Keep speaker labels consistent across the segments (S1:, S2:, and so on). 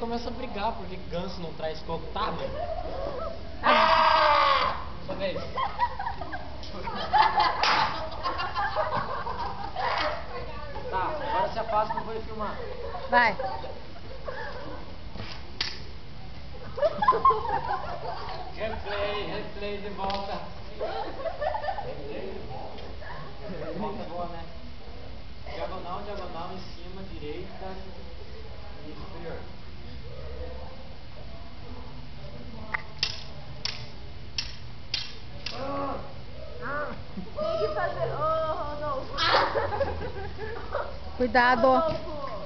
S1: começam a brigar porque ganso não traz coco. Tá, mãe? Sua vez. Tá, agora se afasta pra eu poder filmar.
S2: Vai.
S1: Replay de volta. Volta boa, né? Diagonal, em cima, direita e superior.
S3: Tem que fazer... Ô, Rodolfo.
S2: Cuidado.
S3: Rodolfo.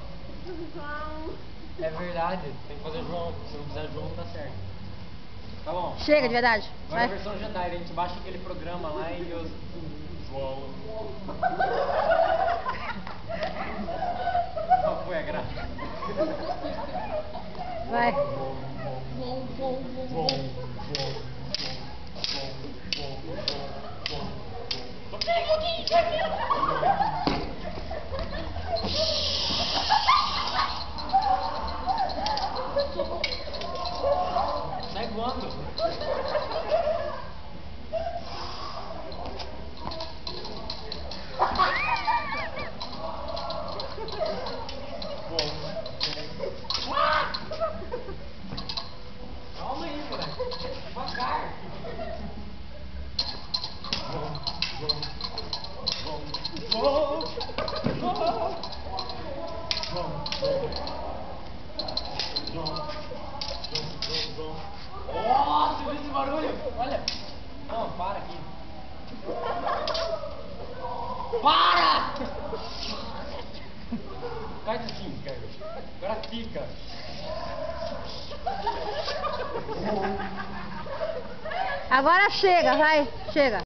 S3: João.
S1: É verdade, tem que fazer João. Se não fizer João, não dá certo. Tá bom.
S2: Chega de verdade.
S1: Agora é a
S2: Vai.
S1: versão Jedi, a gente baixa aquele programa lá e os... João. Qual foi a graça?
S2: Vai.
S1: Sai voando. Calma aí, moleque. Devagar. Nossa, viu esse barulho? Olha. Não, para aqui. Para! Faz assim, cara. Agora fica.
S2: Agora chega, vai. Chega.